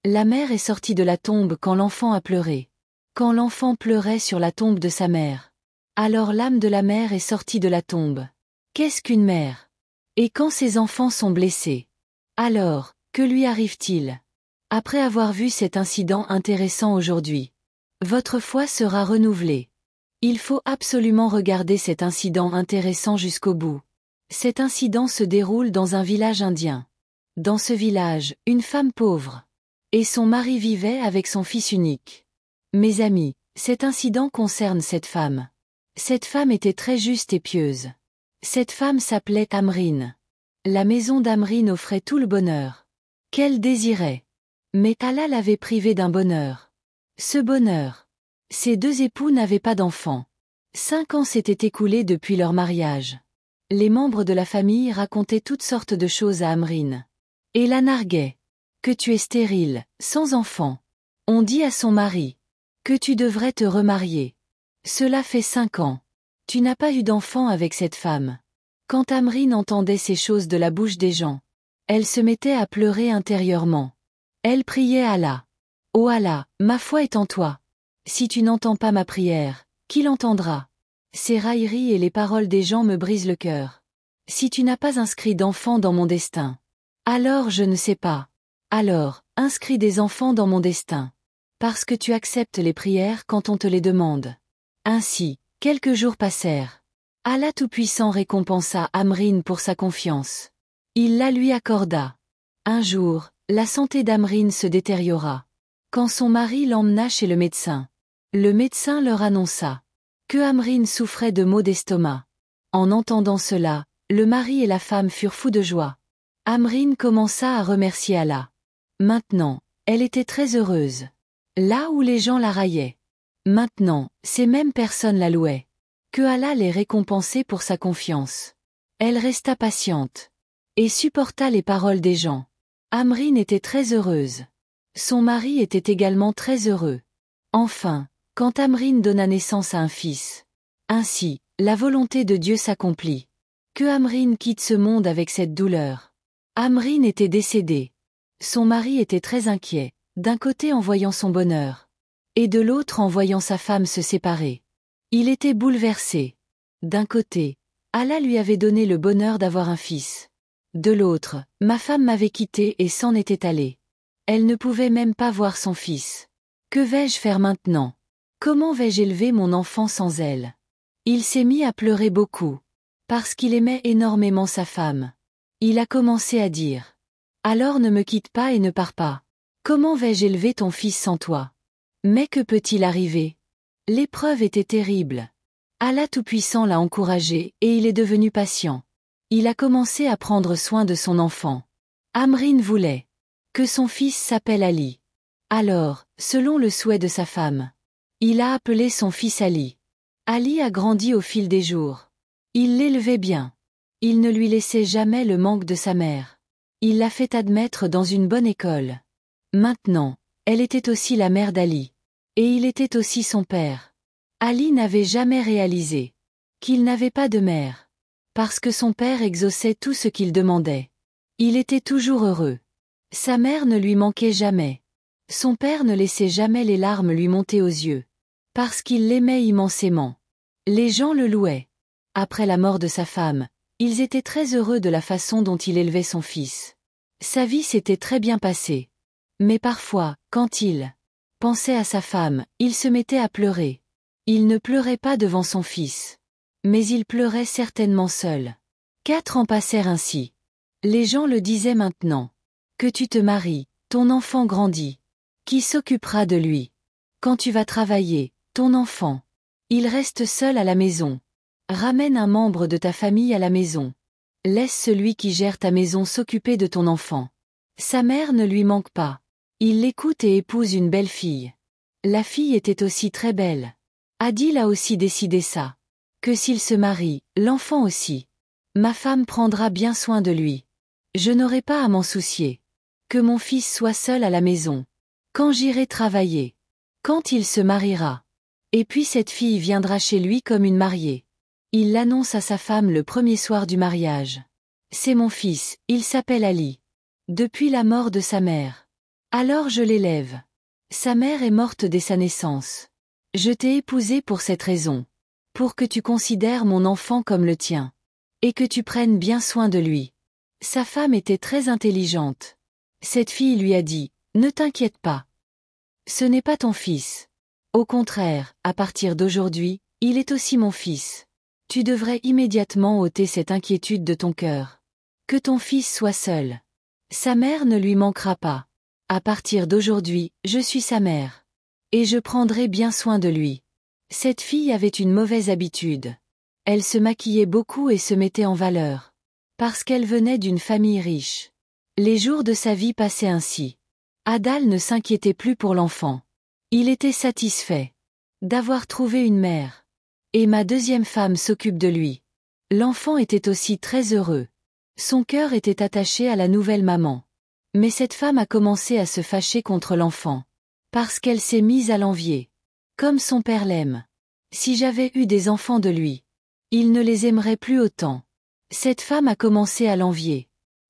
La mère est sortie de la tombe quand l'enfant a pleuré. Quand l'enfant pleurait sur la tombe de sa mère. Alors l'âme de la mère est sortie de la tombe. Qu'est-ce qu'une mère? Et quand ses enfants sont blessés? Alors, que lui arrive-t-il? Après avoir vu cet incident intéressant aujourd'hui, votre foi sera renouvelée. Il faut absolument regarder cet incident intéressant jusqu'au bout. Cet incident se déroule dans un village indien. Dans ce village, une femme pauvre. Et son mari vivait avec son fils unique. Mes amis, cet incident concerne cette femme. Cette femme était très juste et pieuse. Cette femme s'appelait Amrine. La maison d'Amrine offrait tout le bonheur qu'elle désirait. Mais Allah l'avait privée d'un bonheur. Ce bonheur. Ses deux époux n'avaient pas d'enfants. 5 ans s'étaient écoulés depuis leur mariage. Les membres de la famille racontaient toutes sortes de choses à Amrine. Et la narguaient. Que tu es stérile, sans enfant. On dit à son mari. Que tu devrais te remarier. Cela fait 5 ans. Tu n'as pas eu d'enfant avec cette femme. Quand Amrine entendait ces choses de la bouche des gens, elle se mettait à pleurer intérieurement. Elle priait Allah. Oh Allah, ma foi est en toi. Si tu n'entends pas ma prière, qui l'entendra? Ces railleries et les paroles des gens me brisent le cœur. Si tu n'as pas inscrit d'enfant dans mon destin, alors je ne sais pas. Alors, inscris des enfants dans mon destin. Parce que tu acceptes les prières quand on te les demande. Ainsi, quelques jours passèrent. Allah Tout-Puissant récompensa Amrine pour sa confiance. Il la lui accorda. Un jour, la santé d'Amrine se détériora. Quand son mari l'emmena chez le médecin leur annonça que Amrine souffrait de maux d'estomac. En entendant cela, le mari et la femme furent fous de joie. Amrine commença à remercier Allah. Maintenant, elle était très heureuse. Là où les gens la raillaient. Maintenant, ces mêmes personnes la louaient. Que Allah l'ait récompensée pour sa confiance. Elle resta patiente. Et supporta les paroles des gens. Amrine était très heureuse. Son mari était également très heureux. Enfin, quand Amrine donna naissance à un fils. Ainsi, la volonté de Dieu s'accomplit. Que Amrine quitte ce monde avec cette douleur. Amrine était décédée. Son mari était très inquiet, d'un côté en voyant son bonheur. Et de l'autre en voyant sa femme se séparer. Il était bouleversé. D'un côté, Allah lui avait donné le bonheur d'avoir un fils. De l'autre, ma femme m'avait quitté et s'en était allée. Elle ne pouvait même pas voir son fils. Que vais-je faire maintenant? Comment vais-je élever mon enfant sans elle? Il s'est mis à pleurer beaucoup. Parce qu'il aimait énormément sa femme. Il a commencé à dire. Alors ne me quitte pas et ne pars pas. Comment vais-je élever ton fils sans toi? Mais que peut-il arriver? L'épreuve était terrible. Allah Tout-Puissant l'a encouragé et il est devenu patient. Il a commencé à prendre soin de son enfant. Amrine voulait que son fils s'appelle Ali. Alors, selon le souhait de sa femme, il a appelé son fils Ali. Ali a grandi au fil des jours. Il l'élevait bien. Il ne lui laissait jamais le manque de sa mère. Il l'a fait admettre dans une bonne école. Maintenant, elle était aussi la mère d'Ali. Et il était aussi son père. Ali n'avait jamais réalisé qu'il n'avait pas de mère. Parce que son père exauçait tout ce qu'il demandait. Il était toujours heureux. Sa mère ne lui manquait jamais. Son père ne laissait jamais les larmes lui monter aux yeux. Parce qu'il l'aimait immensément. Les gens le louaient. Après la mort de sa femme, ils étaient très heureux de la façon dont il élevait son fils. Sa vie s'était très bien passée. Mais parfois, quand il pensait à sa femme, il se mettait à pleurer. Il ne pleurait pas devant son fils. Mais il pleurait certainement seul. 4 ans passèrent ainsi. Les gens le disaient maintenant. Que tu te maries, ton enfant grandit. Qui s'occupera de lui? Quand tu vas travailler, ton enfant. Il reste seul à la maison. Ramène un membre de ta famille à la maison. Laisse celui qui gère ta maison s'occuper de ton enfant. Sa mère ne lui manque pas. Il l'écoute et épouse une belle fille. La fille était aussi très belle. Adil a aussi décidé ça. Que s'il se marie, l'enfant aussi. Ma femme prendra bien soin de lui. Je n'aurai pas à m'en soucier. Que mon fils soit seul à la maison. Quand j'irai travailler. Quand il se mariera. Et puis cette fille viendra chez lui comme une mariée. Il l'annonce à sa femme le premier soir du mariage. C'est mon fils, il s'appelle Ali. Depuis la mort de sa mère. Alors je l'élève. Sa mère est morte dès sa naissance. Je t'ai épousé pour cette raison. Pour que tu considères mon enfant comme le tien. Et que tu prennes bien soin de lui. Sa femme était très intelligente. Cette fille lui a dit, ne t'inquiète pas. Ce n'est pas ton fils. Au contraire, à partir d'aujourd'hui, il est aussi mon fils. Tu devrais immédiatement ôter cette inquiétude de ton cœur. Que ton fils soit seul. Sa mère ne lui manquera pas. À partir d'aujourd'hui, je suis sa mère. Et je prendrai bien soin de lui. Cette fille avait une mauvaise habitude. Elle se maquillait beaucoup et se mettait en valeur. Parce qu'elle venait d'une famille riche. Les jours de sa vie passaient ainsi. Adal ne s'inquiétait plus pour l'enfant. Il était satisfait d'avoir trouvé une mère. Et ma deuxième femme s'occupe de lui. L'enfant était aussi très heureux. Son cœur était attaché à la nouvelle maman. Mais cette femme a commencé à se fâcher contre l'enfant. Parce qu'elle s'est mise à l'envier. Comme son père l'aime. Si j'avais eu des enfants de lui, il ne les aimerait plus autant. Cette femme a commencé à l'envier.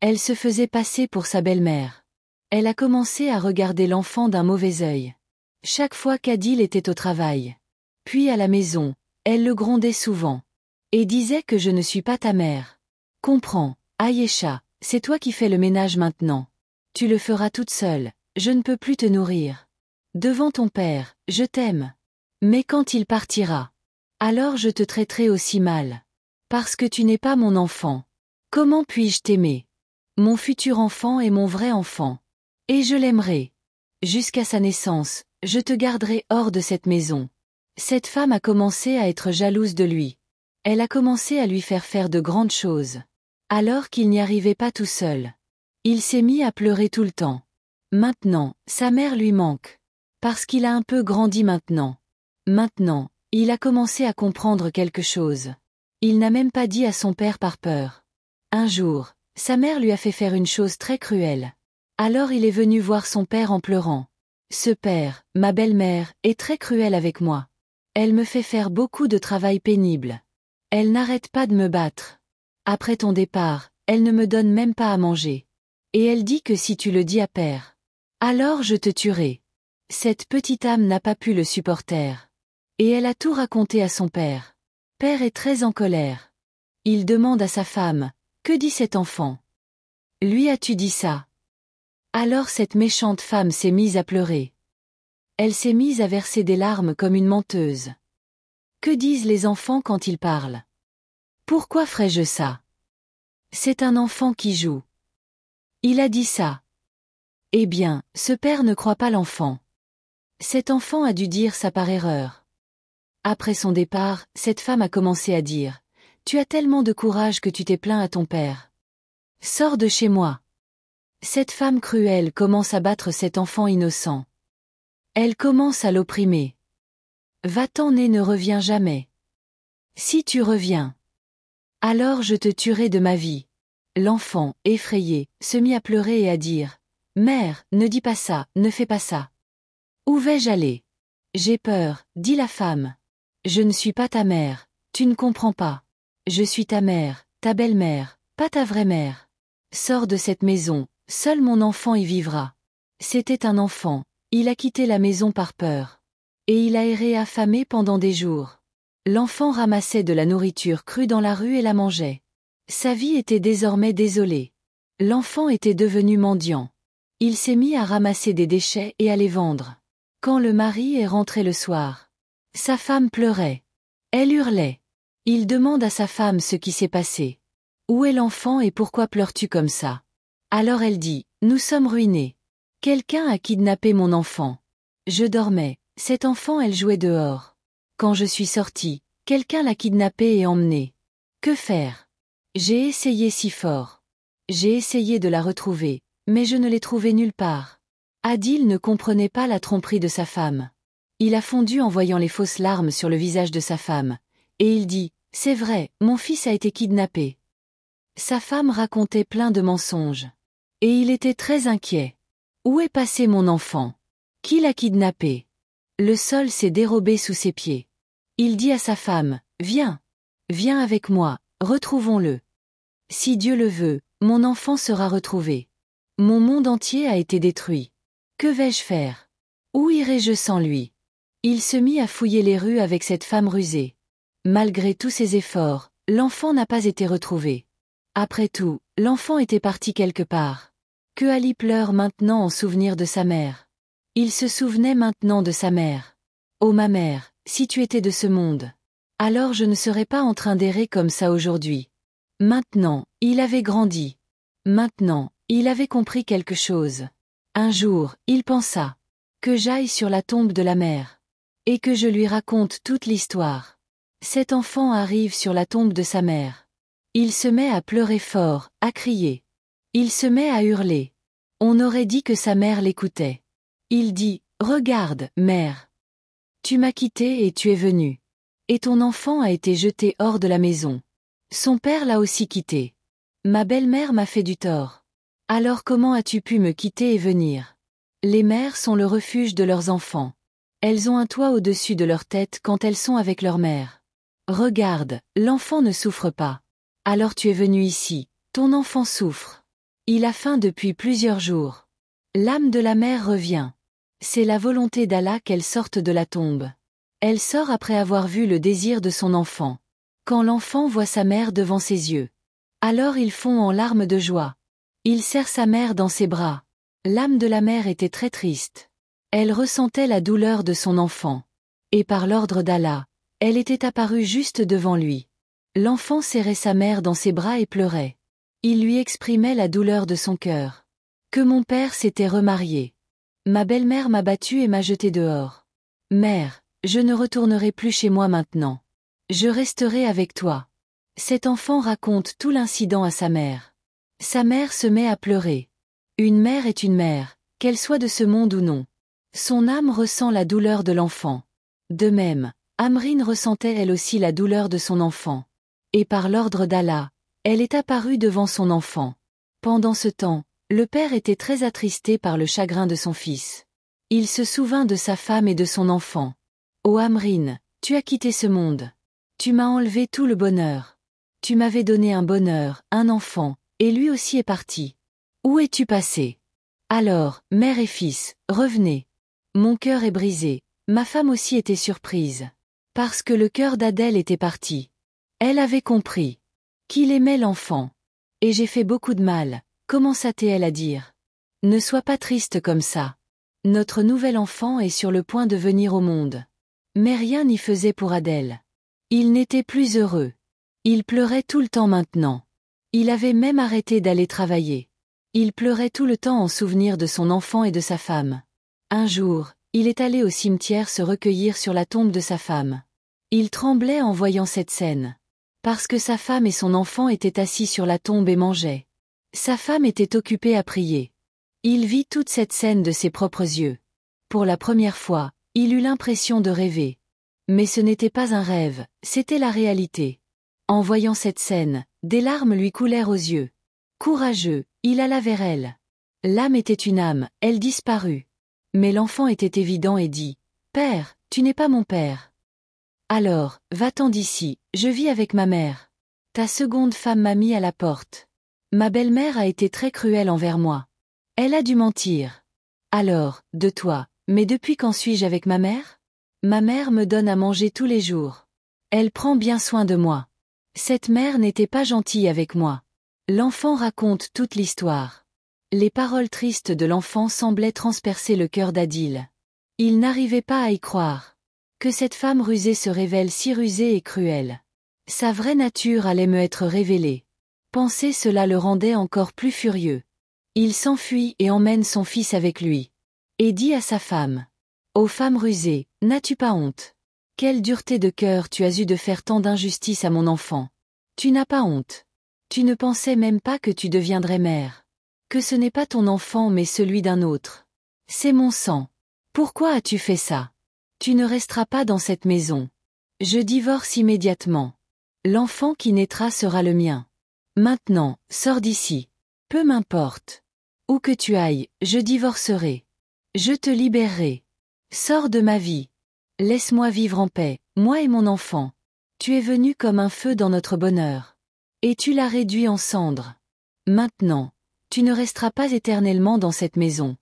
Elle se faisait passer pour sa belle-mère. Elle a commencé à regarder l'enfant d'un mauvais œil. Chaque fois qu'Adil était au travail. Puis à la maison, elle le grondait souvent. Et disait que je ne suis pas ta mère. Comprends, Aïecha, c'est toi qui fais le ménage maintenant. Tu le feras toute seule, je ne peux plus te nourrir. Devant ton père, je t'aime. Mais quand il partira, alors je te traiterai aussi mal. Parce que tu n'es pas mon enfant. Comment puis-je t'aimer? Mon futur enfant est mon vrai enfant. Et je l'aimerai. Jusqu'à sa naissance, je te garderai hors de cette maison. Cette femme a commencé à être jalouse de lui. Elle a commencé à lui faire de grandes choses. Alors qu'il n'y arrivait pas tout seul. Il s'est mis à pleurer tout le temps. Maintenant, sa mère lui manque. Parce qu'il a un peu grandi maintenant. Maintenant, il a commencé à comprendre quelque chose. Il n'a même pas dit à son père par peur. Un jour, sa mère lui a fait faire une chose très cruelle. Alors il est venu voir son père en pleurant. Ce père, ma belle-mère, est très cruelle avec moi. Elle me fait faire beaucoup de travail pénible. Elle n'arrête pas de me battre. Après ton départ, elle ne me donne même pas à manger. Et elle dit que si tu le dis à père, alors je te tuerai. Cette petite âme n'a pas pu le supporter. Et elle a tout raconté à son père. Père est très en colère. Il demande à sa femme, que dit cet enfant? Lui as-tu dit ça? Alors cette méchante femme s'est mise à pleurer. Elle s'est mise à verser des larmes comme une menteuse. Que disent les enfants quand ils parlent? Pourquoi ferais-je ça? C'est un enfant qui joue. Il a dit ça. Eh bien, ce père ne croit pas l'enfant. Cet enfant a dû dire ça par erreur. Après son départ, cette femme a commencé à dire, « Tu as tellement de courage que tu t'es plaint à ton père. Sors de chez moi. » Cette femme cruelle commence à battre cet enfant innocent. Elle commence à l'opprimer. Va-t'en et ne reviens jamais. Si tu reviens, alors je te tuerai de ma vie. L'enfant, effrayé, se mit à pleurer et à dire, « Mère, ne dis pas ça, ne fais pas ça. Où vais-je aller? J'ai peur, dit la femme. Je ne suis pas ta mère, tu ne comprends pas. Je suis ta mère, ta belle-mère, pas ta vraie mère. Sors de cette maison, seul mon enfant y vivra. » C'était un enfant, il a quitté la maison par peur. Et il a erré affamé pendant des jours. L'enfant ramassait de la nourriture crue dans la rue et la mangeait. Sa vie était désormais désolée. L'enfant était devenu mendiant. Il s'est mis à ramasser des déchets et à les vendre. Quand le mari est rentré le soir, sa femme pleurait. Elle hurlait. Il demande à sa femme ce qui s'est passé. Où est l'enfant et pourquoi pleures-tu comme ça? Alors elle dit, nous sommes ruinés. Quelqu'un a kidnappé mon enfant. Je dormais, cet enfant elle jouait dehors. Quand je suis sortie, quelqu'un l'a kidnappé et emmené. Que faire? J'ai essayé si fort. J'ai essayé de la retrouver, mais je ne l'ai trouvée nulle part. Adil ne comprenait pas la tromperie de sa femme. Il a fondu en voyant les fausses larmes sur le visage de sa femme, et il dit, « C'est vrai, mon fils a été kidnappé. » Sa femme racontait plein de mensonges. Et il était très inquiet. Où est passé mon enfant? Qui l'a kidnappé? Le sol s'est dérobé sous ses pieds. Il dit à sa femme, « Viens. Viens avec moi, retrouvons-le. Si Dieu le veut, mon enfant sera retrouvé. Mon monde entier a été détruit. Que vais-je faire? Où irai-je sans lui? Il se mit à fouiller les rues avec cette femme rusée. Malgré tous ses efforts, l'enfant n'a pas été retrouvé. Après tout, l'enfant était parti quelque part. Que Ali pleure maintenant en souvenir de sa mère. Il se souvenait maintenant de sa mère. Oh ma mère, si tu étais de ce monde. Alors je ne serais pas en train d'errer comme ça aujourd'hui. Maintenant, il avait grandi. Maintenant, il avait compris quelque chose. Un jour, il pensa. Que j'aille sur la tombe de la mère. Et que je lui raconte toute l'histoire. Cet enfant arrive sur la tombe de sa mère. Il se met à pleurer fort, à crier. Il se met à hurler. On aurait dit que sa mère l'écoutait. Il dit, « Regarde, mère. Tu m'as quitté et tu es venue. Et ton enfant a été jeté hors de la maison. Son père l'a aussi quitté. Ma belle-mère m'a fait du tort. Alors comment as-tu pu me quitter et venir? Les mères sont le refuge de leurs enfants. Elles ont un toit au-dessus de leur tête quand elles sont avec leur mère. Regarde, l'enfant ne souffre pas. Alors tu es venu ici, ton enfant souffre. Il a faim depuis plusieurs jours. L'âme de la mère revient. C'est la volonté d'Allah qu'elle sorte de la tombe. Elle sort après avoir vu le désir de son enfant. Quand l'enfant voit sa mère devant ses yeux. Alors il fond en larmes de joie. Il serre sa mère dans ses bras. L'âme de la mère était très triste. Elle ressentait la douleur de son enfant. Et par l'ordre d'Allah, elle était apparue juste devant lui. L'enfant serrait sa mère dans ses bras et pleurait. Il lui exprimait la douleur de son cœur. Que mon père s'était remarié. Ma belle-mère m'a battu et m'a jeté dehors. Mère, je ne retournerai plus chez moi maintenant. Je resterai avec toi. Cet enfant raconte tout l'incident à sa mère. Sa mère se met à pleurer. Une mère est une mère, qu'elle soit de ce monde ou non. Son âme ressent la douleur de l'enfant. De même, Amrine ressentait elle aussi la douleur de son enfant. Et par l'ordre d'Allah, elle est apparue devant son enfant. Pendant ce temps, le père était très attristé par le chagrin de son fils. Il se souvint de sa femme et de son enfant. Ô Amrine, tu as quitté ce monde. Tu m'as enlevé tout le bonheur. Tu m'avais donné un bonheur, un enfant, et lui aussi est parti. Où es-tu passé? Alors, mère et fils, revenez. Mon cœur est brisé, ma femme aussi était surprise. Parce que le cœur d'Adèle était parti. Elle avait compris qu'il aimait l'enfant. Et j'ai fait beaucoup de mal, commença-t-elle à dire. Ne sois pas triste comme ça. Notre nouvel enfant est sur le point de venir au monde. Mais rien n'y faisait pour Adèle. Il n'était plus heureux. Il pleurait tout le temps maintenant. Il avait même arrêté d'aller travailler. Il pleurait tout le temps en souvenir de son enfant et de sa femme. Un jour, il est allé au cimetière se recueillir sur la tombe de sa femme. Il tremblait en voyant cette scène. Parce que sa femme et son enfant étaient assis sur la tombe et mangeaient. Sa femme était occupée à prier. Il vit toute cette scène de ses propres yeux. Pour la première fois, il eut l'impression de rêver. Mais ce n'était pas un rêve, c'était la réalité. En voyant cette scène, des larmes lui coulèrent aux yeux. Courageux, il alla vers elle. L'âme était une âme, elle disparut. Mais l'enfant était évident et dit, « Père, tu n'es pas mon père. Alors, va-t'en d'ici, je vis avec ma mère. Ta seconde femme m'a mis à la porte. Ma belle-mère a été très cruelle envers moi. Elle a dû mentir. Alors, de toi, mais depuis quand suis-je avec ma mère? Ma mère me donne à manger tous les jours. Elle prend bien soin de moi. Cette mère n'était pas gentille avec moi. » L'enfant raconte toute l'histoire. Les paroles tristes de l'enfant semblaient transpercer le cœur d'Adil. Il n'arrivait pas à y croire. Que cette femme rusée se révèle si rusée et cruelle. Sa vraie nature allait me être révélée. Penser cela le rendait encore plus furieux. Il s'enfuit et emmène son fils avec lui. Et dit à sa femme. « Ô femme rusée, n'as-tu pas honte? Quelle dureté de cœur tu as eu de faire tant d'injustice à mon enfant. Tu n'as pas honte. Tu ne pensais même pas que tu deviendrais mère. Que ce n'est pas ton enfant mais celui d'un autre. C'est mon sang. Pourquoi as-tu fait ça? Tu ne resteras pas dans cette maison. Je divorce immédiatement. L'enfant qui naîtra sera le mien. Maintenant, sors d'ici. Peu m'importe. Où que tu ailles, je divorcerai. Je te libérerai. Sors de ma vie. Laisse-moi vivre en paix, moi et mon enfant. Tu es venu comme un feu dans notre bonheur. Et tu l'as réduit en cendres. Maintenant, tu ne resteras pas éternellement dans cette maison.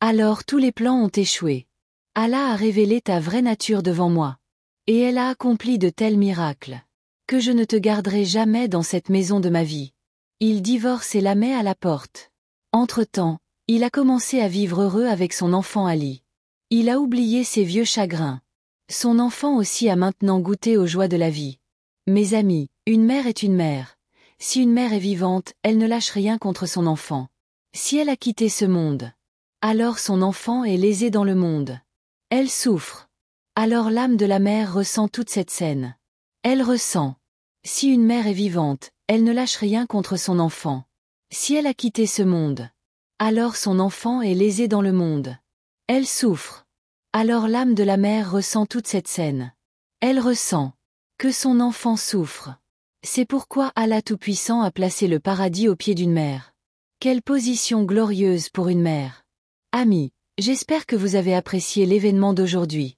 Alors tous les plans ont échoué. Allah a révélé ta vraie nature devant moi. Et elle a accompli de tels miracles. Que je ne te garderai jamais dans cette maison de ma vie. Il divorce et la met à la porte. Entre-temps, il a commencé à vivre heureux avec son enfant Ali. Il a oublié ses vieux chagrins. Son enfant aussi a maintenant goûté aux joies de la vie. Mes amis, une mère est une mère. Si une mère est vivante, elle ne lâche rien contre son enfant. Si elle a quitté ce monde, alors son enfant est lésé dans le monde. Elle souffre. Alors l'âme de la mère ressent toute cette scène. Elle ressent. Si une mère est vivante, elle ne lâche rien contre son enfant. Si elle a quitté ce monde, alors son enfant est lésé dans le monde. Elle souffre. Alors l'âme de la mère ressent toute cette scène. Elle ressent que son enfant souffre. C'est pourquoi Allah Tout-Puissant a placé le paradis au pied d'une mère. Quelle position glorieuse pour une mère. Amis, j'espère que vous avez apprécié l'événement d'aujourd'hui.